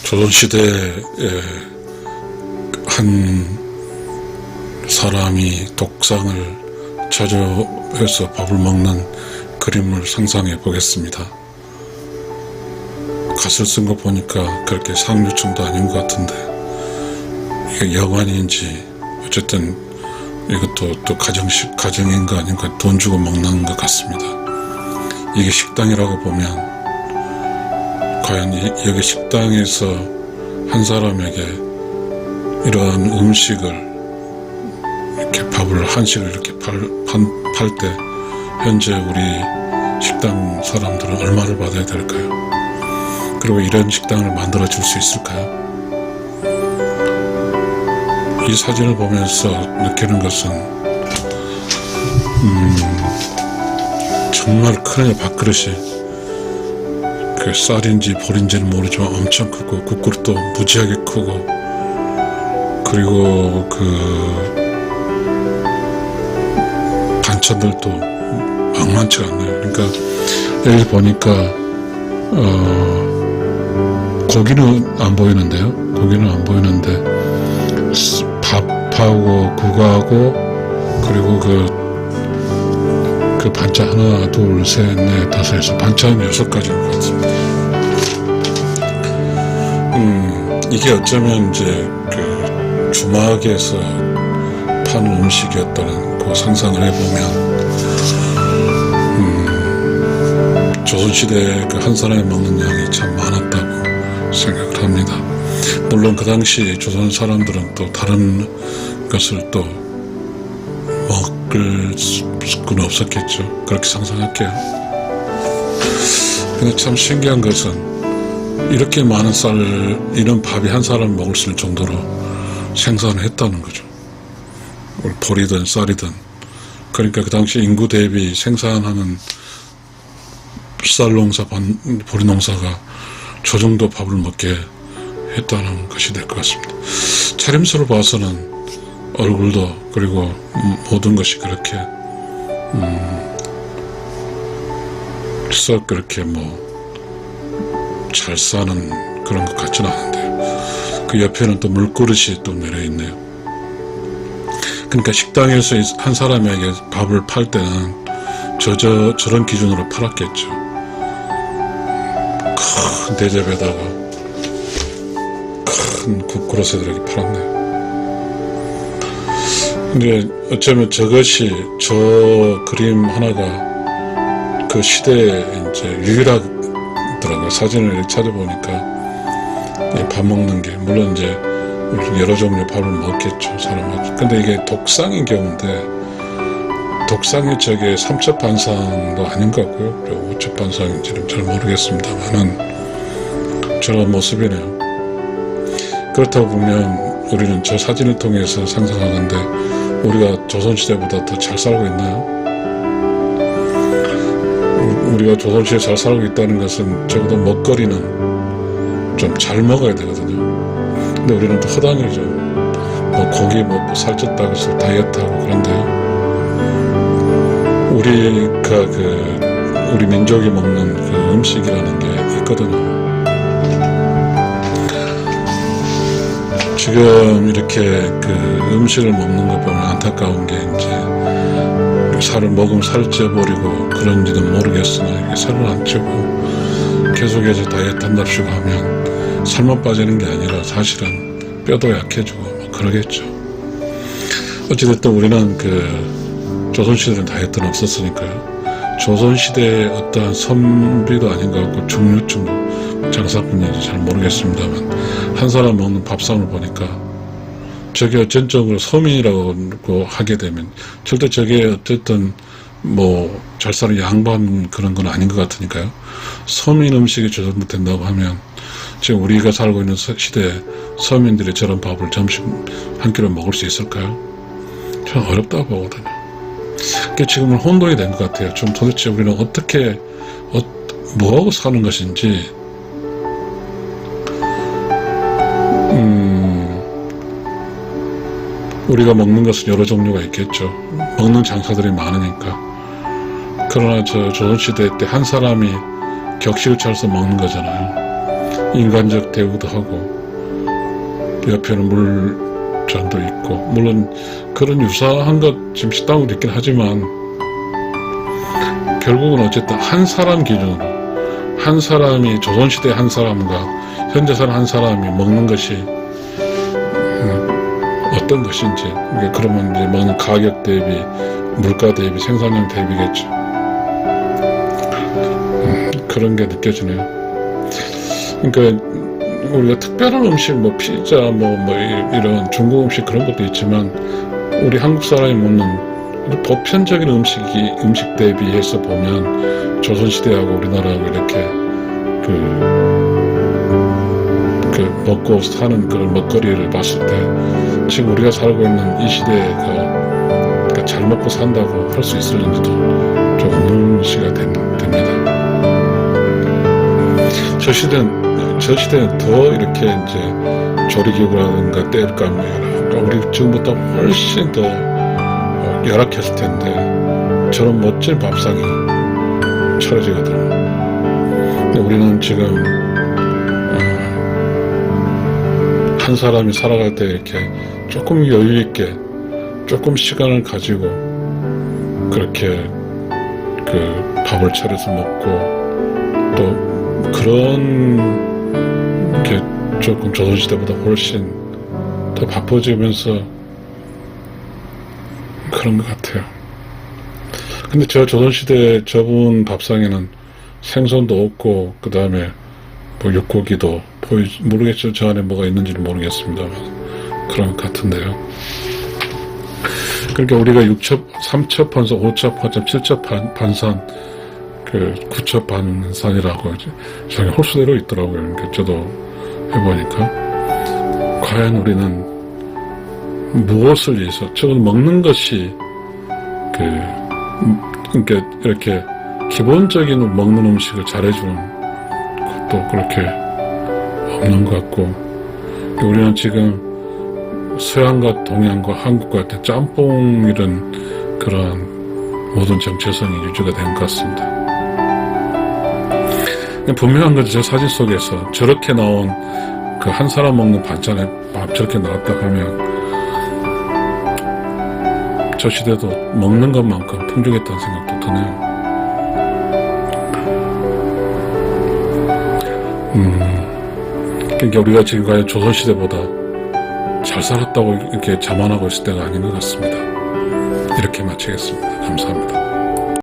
조선시대에 한 사람이 독상을 자조해서 밥을 먹는 그림을 상상해 보겠습니다. 갓을 쓴 거 보니까 그렇게 상류층도 아닌 것 같은데, 이게 여관인지 어쨌든 이것도 또 가정인가 아닌가 돈 주고 먹는 것 같습니다. 이게 식당이라고 보면 과연 여기 식당에서 한 사람에게 이러한 음식을 이렇게 밥을 한식을 이렇게 팔 때 현재 우리 식당 사람들은 얼마를 받아야 될까요? 그리고 이런 식당을 만들어 줄 수 있을까요? 이 사진을 보면서 느끼는 것은 정말 큰 밥그릇이 그 쌀인지 볼인지는 모르지만 엄청 크고 국그릇도 무지하게 크고, 그리고 그 반찬들도 만만치가 않네요. 그러니까 여기 보니까 고기는 안 보이는데요. 고기는 안 보이는데 밥하고 국하고 그리고 그 반찬 하나, 둘, 셋, 넷, 다섯, 여섯, 반찬 6가지인 것 같습니다. 이게 어쩌면 이제 그 주막에서 파는 음식이었다는 그 상상을 해보면, 조선시대에 그 한 사람이 먹는 양이 참 많았다고 생각을 합니다. 물론 그 당시 조선 사람들은 또 다른 것을 또 먹을 수는 없었겠죠. 그렇게 상상할게요. 근데 참 신기한 것은 이렇게 많은 이런 밥이 한 사람 먹을 수 있을 정도로 생산을 했다는 거죠. 보리든 쌀이든. 그러니까 그 당시 인구 대비 생산하는 쌀 농사, 보리 농사가 저 정도 밥을 먹게 했다는 것이 될 것 같습니다. 차림새로 봐서는 얼굴도 그리고 모든 것이 그렇게 썩 그렇게 잘 사는 그런 것 같지는 않은데요. 그 옆에는 또 물그릇이 또 내려 있네요. 그러니까 식당에서 한 사람에게 밥을 팔 때는 저런 기준으로 팔았겠죠. 큰 대접에다가 큰 국그릇에 이렇게 팔았네요. 근데 어쩌면 저것이, 저 그림 하나가 그 시대에 이제 유일하더라고요. 사진을 이렇게 찾아보니까 밥 먹는 게, 물론 이제 여러 종류 밥을 먹겠죠, 사람마다. 근데 이게 독상인 경우인데, 독상이 저게 삼첩반상도 아닌 것 같고요. 그리고 오첩반상인지는 잘 모르겠습니다만은 저런 모습이네요. 그렇다고 보면 우리는 저 사진을 통해서 상상하는데, 우리가 조선시대보다 더 잘 살고 있나요? 우리가 조선시대에 잘 살고 있다는 것은 적어도 먹거리는 좀 잘 먹어야 되거든요. 근데 우리는 또 허당이죠. 고기 먹고 살쪘다고 해서 다이어트하고 그런데요. 우리 민족이 먹는 그 음식이라는 게 있거든요. 지금 이렇게 그 음식을 먹는 것 보면 안타까운 게, 이제 살을 먹으면 살을 쪄버리고 그런지는 모르겠으나, 이렇게 살을 안 찌고 계속해서 다이어트 한답시고 하면 살만 빠지는 게 아니라 사실은 뼈도 약해지고 그러겠죠. 어찌됐든 우리는 조선시대는 다이어트는 없었으니까요. 조선시대의 어떠한 선비도 아닌 것 같고 중류층 장사꾼인지 잘 모르겠습니다만, 한 사람 먹는 밥상을 보니까 저게 어쩐적으로 서민이라고 하게 되면 절대 저게 어쨌든 잘 사는 양반 그런 건 아닌 것 같으니까요. 서민 음식이 저 정도 된다고 하면 지금 우리가 살고 있는 시대에 서민들이 저런 밥을 점심 한 끼로 먹을 수 있을까요? 저는 어렵다고 보거든요. 그게 지금은 혼돈이 된 것 같아요. 좀 도대체 우리는 어떻게 뭐하고 사는 것인지, 우리가 먹는 것은 여러 종류가 있겠죠. 먹는 장사들이 많으니까. 그러나 저 조선시대 때 한 사람이 격식을 차려서 먹는 거잖아요. 인간적 대우도 하고 옆에는 물잔도 있고, 물론 그런 유사한 것 지금 식당으로 있긴 하지만 결국은 어쨌든 한 사람 기준으로, 한 사람이 조선시대 한 사람과 현대 사람 한 사람이 먹는 것이 어떤 것인지, 그러면 이제 먹는 가격 대비, 물가 대비, 생산량 대비겠죠. 그런 게 느껴지네요. 그러니까 우리가 특별한 음식, 뭐 피자, 뭐 이런 중국 음식 그런 것도 있지만, 우리 한국 사람이 먹는 보편적인 음식 대비해서 보면 조선시대하고 우리나라하고 이렇게 먹고 사는 그런 먹거리를 봤을 때 지금 우리가 살고 있는 이 시대가 잘 먹고 산다고 할 수 있을는지도 좀 의문시가 됩니다. 저 시대는 더 이렇게 이제 조리기구라든가 때일감, 우리 지금보다 훨씬 더 열악했을 텐데 저런 멋진 밥상이 차려지거든요. 근데 우리는 지금 한 사람이 살아갈 때 이렇게 조금 여유 있게, 조금 시간을 가지고 그렇게 밥을 차려서 먹고, 또 그런 게 조금 조선시대보다 훨씬 더 바빠지면서 그런 것 같아요. 근데 저 조선시대 저분 밥상에는 생선도 없고, 그 다음에 뭐 육고기도 모르겠죠. 저 안에 뭐가 있는지는 모르겠습니다만 그런 것 같은데요. 그러니까 우리가 6첩, 3첩 반산, 5첩 반산, 7첩 반산, 9첩 반산이라고 저기 홀수대로 있더라고요. 그러니까 저도 해보니까 과연 우리는 무엇을 위해서, 저건 먹는 것이 그러니까 이렇게 기본적인 먹는 음식을 잘해주는 것도 그렇게 없는 것 같고, 우리는 지금 서양과 동양과 한국과 짬뽕 이런 그런 모든 정체성이 유지가 된 것 같습니다. 분명한 건 저 사진 속에서 저렇게 나온 그 한 사람 먹는 반찬에 밥 저렇게 나왔다 하면 저 시대도 먹는 것만큼 풍족했다는 생각도 드네요. 그러니까 우리가 지금 과연 조선시대보다 잘 살았다고 이렇게 자만하고 있을 때가 아닌 것 같습니다. 이렇게 마치겠습니다. 감사합니다.